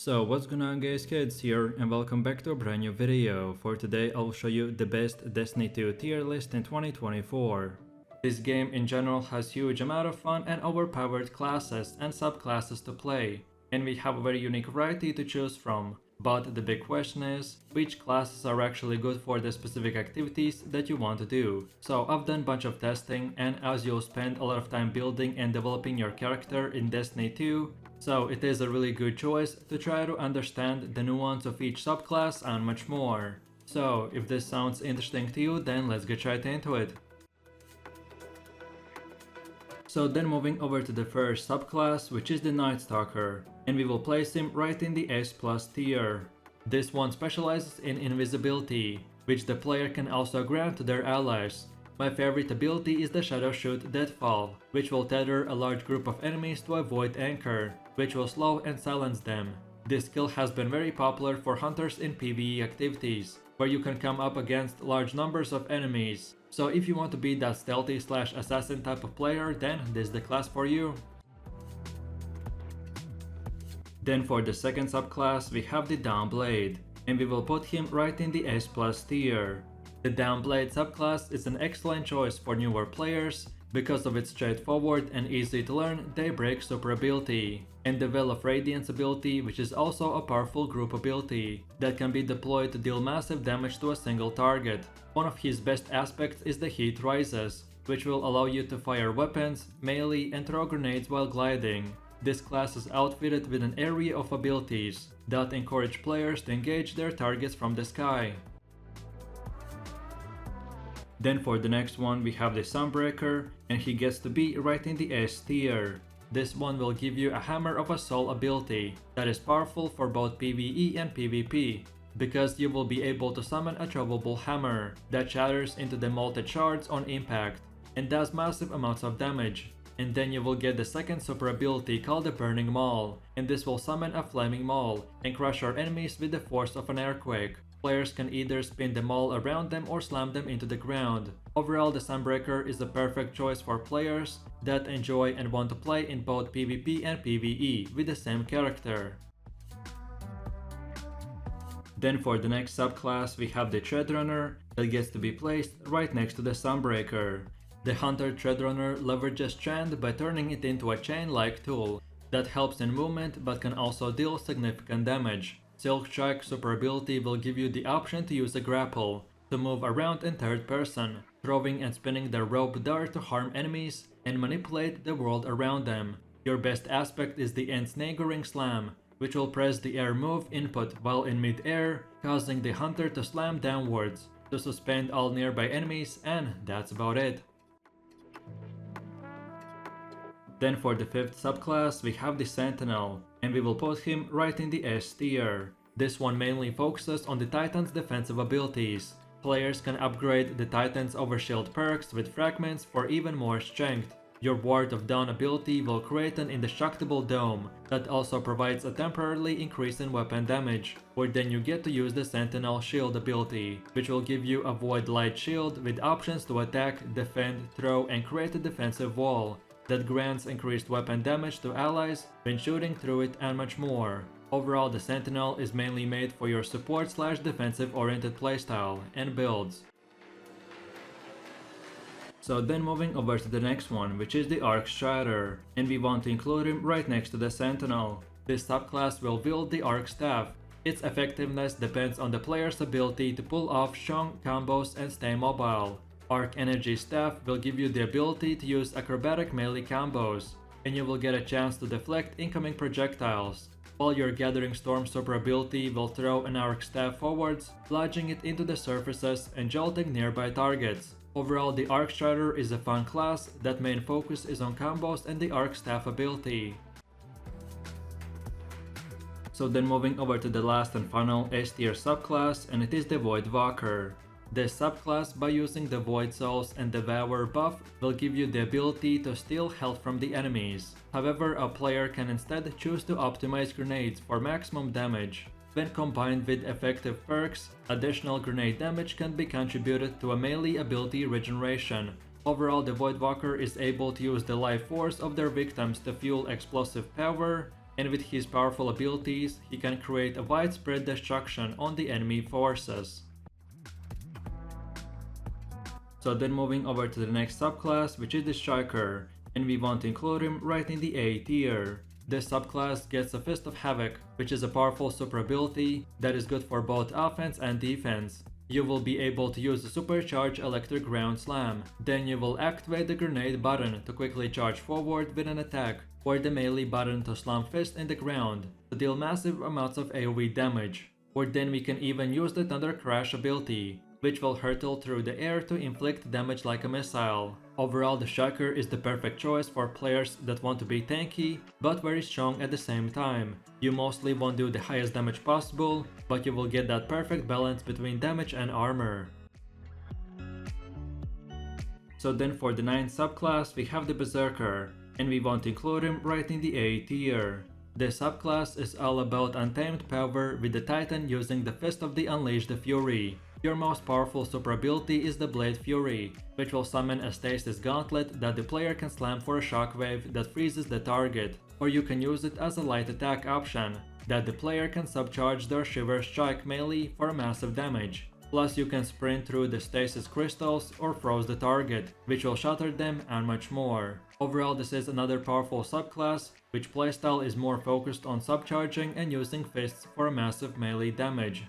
So what's going on guys, kids here, and welcome back to a brand new video. For today I'll show you the best Destiny 2 tier list in 2024. This game in general has huge amount of fun and overpowered classes and subclasses to play, and we have a very unique variety to choose from. But the big question is, which classes are actually good for the specific activities that you want to do? So I've done a bunch of testing, and as you'll spend a lot of time building and developing your character in Destiny 2, so it is a really good choice to try to understand the nuance of each subclass and much more. So if this sounds interesting to you, then let's get right into it. So then moving over to the first subclass, which is the Nightstalker, and we will place him right in the S+ tier. This one specializes in invisibility, which the player can also grant to their allies. My favorite ability is the Shadow Shoot Deadfall, which will tether a large group of enemies to avoid anchor, which will slow and silence them. This skill has been very popular for hunters in PvE activities, where you can come up against large numbers of enemies. So if you want to be that stealthy / assassin type of player, then this is the class for you. Then for the second subclass we have the Dawnblade, and we will put him right in the S+ tier. The Dawnblade subclass is an excellent choice for newer players because of its straightforward and easy to learn Daybreak super ability, and the Veil of Radiance ability, which is also a powerful group ability that can be deployed to deal massive damage to a single target. One of his best aspects is the Heat Rises, which will allow you to fire weapons, melee, and throw grenades while gliding. This class is outfitted with an array of abilities that encourage players to engage their targets from the sky. Then for the next one we have the Sunbreaker, and he gets to be right in the S tier. This one will give you a Hammer of a Soul ability that is powerful for both PvE and PvP, because you will be able to summon a throwable hammer that shatters into the molten shards on impact and does massive amounts of damage. And then you will get the second super ability called the Burning Maul, and this will summon a flaming maul and crush your enemies with the force of an earthquake. Players can either spin the maul around them or slam them into the ground. Overall, the Sunbreaker is a perfect choice for players that enjoy and want to play in both PvP and PvE with the same character. Then for the next subclass we have the Threadrunner that gets to be placed right next to the Sunbreaker. The Hunter Threadrunner leverages strand by turning it into a chain-like tool that helps in movement but can also deal significant damage. Silk Strike super ability will give you the option to use a grapple to move around in third person, throwing and spinning the rope dart to harm enemies and manipulate the world around them. Your best aspect is the Ensnaggering Slam, which will press the air move input while in mid-air, causing the hunter to slam downwards to suspend all nearby enemies, and that's about it. Then for the fifth subclass we have the Sentinel, and we will put him right in the S tier. This one mainly focuses on the Titan's defensive abilities. Players can upgrade the Titan's Overshield perks with fragments for even more strength. Your Ward of Dawn ability will create an indestructible dome that also provides a temporarily increase in weapon damage, or then you get to use the Sentinel Shield ability, which will give you a Void Light Shield with options to attack, defend, throw, and create a defensive wall that grants increased weapon damage to allies when shooting through it, and much more. Overall, the Sentinel is mainly made for your support / defensive oriented playstyle and builds. So then moving over to the next one, which is the Arcstrider, and we want to include him right next to the Sentinel. This subclass will wield the Arc Staff. Its effectiveness depends on the player's ability to pull off strong combos and stay mobile. Arc Energy Staff will give you the ability to use acrobatic melee combos, and you will get a chance to deflect incoming projectiles, while your Gathering Storm super ability will throw an Arc Staff forwards, lodging it into the surfaces and jolting nearby targets. Overall, the Arcstrider is a fun class that main focus is on combos and the Arc Staff ability. So then moving over to the last and final S tier subclass, and it is the Voidwalker. This subclass, by using the Void Souls and Devour buff, will give you the ability to steal health from the enemies. However, a player can instead choose to optimize grenades for maximum damage. When combined with effective perks, additional grenade damage can be contributed to a melee ability regeneration. Overall, the Voidwalker is able to use the life force of their victims to fuel explosive power, and with his powerful abilities, he can create a widespread destruction on the enemy forces. So then moving over to the next subclass, which is the Striker, and we want to include him right in the A tier. This subclass gets a Fist of Havoc, which is a powerful super ability that is good for both offense and defense. You will be able to use the supercharged electric ground slam, then you will activate the grenade button to quickly charge forward with an attack, or the melee button to slam fist in the ground to deal massive amounts of AoE damage. Or then we can even use the Thunder Crash ability, which will hurtle through the air to inflict damage like a missile. Overall, the Striker is the perfect choice for players that want to be tanky, but very strong at the same time. You mostly won't do the highest damage possible, but you will get that perfect balance between damage and armor. So then for the 9th subclass, we have the Berserker, and we want to include him right in the A tier. This subclass is all about untamed power, with the Titan using the Fist of the Unleashed Fury. Your most powerful super ability is the Blade Fury, which will summon a stasis gauntlet that the player can slam for a shockwave that freezes the target, or you can use it as a light attack option, that the player can subcharge their Shiver Strike melee for massive damage. Plus you can sprint through the stasis crystals or froze the target, which will shatter them and much more. Overall, this is another powerful subclass, which playstyle is more focused on subcharging and using fists for massive melee damage.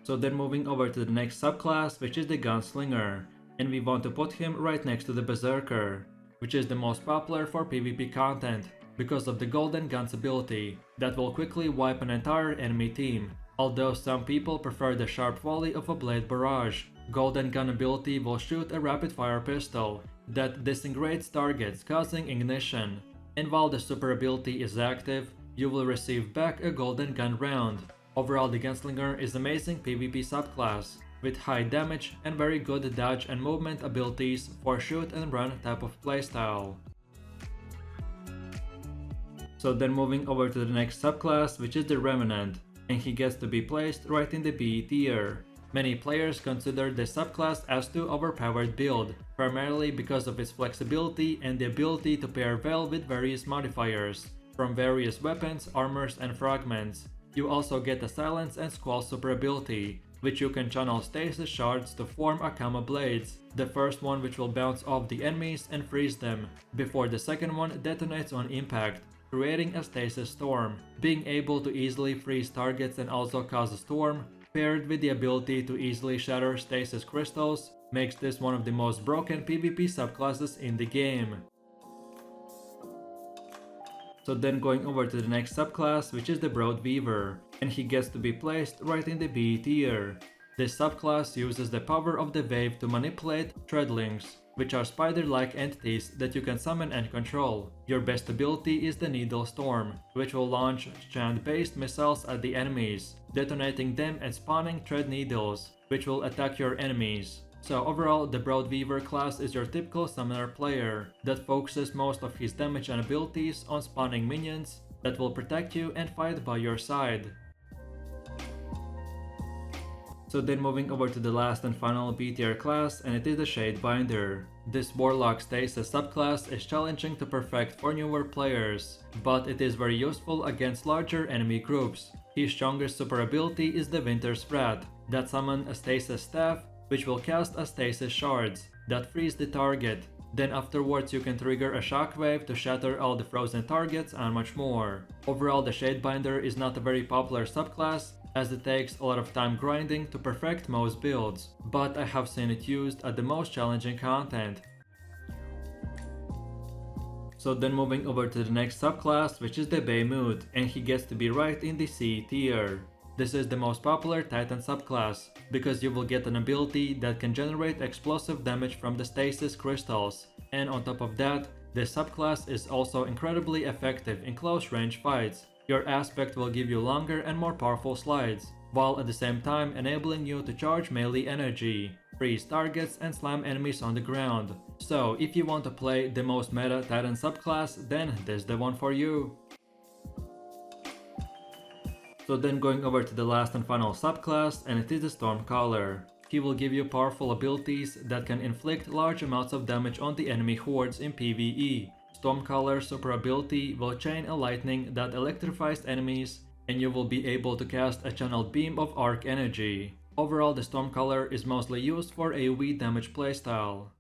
So then moving over to the next subclass, which is the Gunslinger, and we want to put him right next to the Berserker, which is the most popular for PvP content, because of the Golden Guns ability, that will quickly wipe an entire enemy team. Although some people prefer the sharp volley of a Blade Barrage, Golden Gun ability will shoot a rapid fire pistol that disintegrates targets, causing ignition, and while the super ability is active, you will receive back a Golden Gun round. Overall, the Gunslinger is amazing PvP subclass, with high damage and very good dodge and movement abilities for shoot and run type of playstyle. So then moving over to the next subclass, which is the Revenant, and he gets to be placed right in the B tier. Many players consider this subclass as too overpowered build, primarily because of its flexibility and the ability to pair well with various modifiers, from various weapons, armors and fragments. You also get the Silence and Squall super ability, which you can channel stasis shards to form Akama blades, the first one which will bounce off the enemies and freeze them, before the second one detonates on impact, creating a stasis storm. Being able to easily freeze targets and also cause a storm, paired with the ability to easily shatter stasis crystals, makes this one of the most broken PvP subclasses in the game. So then going over to the next subclass, which is the Broodweaver, and he gets to be placed right in the B tier. This subclass uses the power of the wave to manipulate Threadlings, which are spider-like entities that you can summon and control. Your best ability is the Needle Storm, which will launch strand-based missiles at the enemies, detonating them and spawning thread needles, which will attack your enemies. So overall, the Broodweaver class is your typical summoner player that focuses most of his damage and abilities on spawning minions that will protect you and fight by your side. So then moving over to the last and final B tier class, and it is the Shadebinder. This Warlock Stasis subclass is challenging to perfect for newer players, but it is very useful against larger enemy groups. His strongest super ability is the Winter Sprat, that summon a Stasis Staff, which will cast a Stasis Shards that freeze the target. Then afterwards you can trigger a shockwave to shatter all the frozen targets and much more. Overall, the Shadebinder is not a very popular subclass, as it takes a lot of time grinding to perfect most builds, but I have seen it used at the most challenging content. So then moving over to the next subclass, which is the Behemoth, and he gets to be right in the C tier. This is the most popular Titan subclass, because you will get an ability that can generate explosive damage from the stasis crystals, and on top of that, this subclass is also incredibly effective in close range fights. Your aspect will give you longer and more powerful slides, while at the same time enabling you to charge melee energy, freeze targets and slam enemies on the ground. So if you want to play the most meta Titan subclass, then this is the one for you. So then going over to the last and final subclass, and it is the Stormcaller. He will give you powerful abilities that can inflict large amounts of damage on the enemy hordes in PvE. Stormcaller's super ability will chain a lightning that electrifies enemies, and you will be able to cast a channeled beam of arc energy. Overall, the Stormcaller is mostly used for AoE damage playstyle.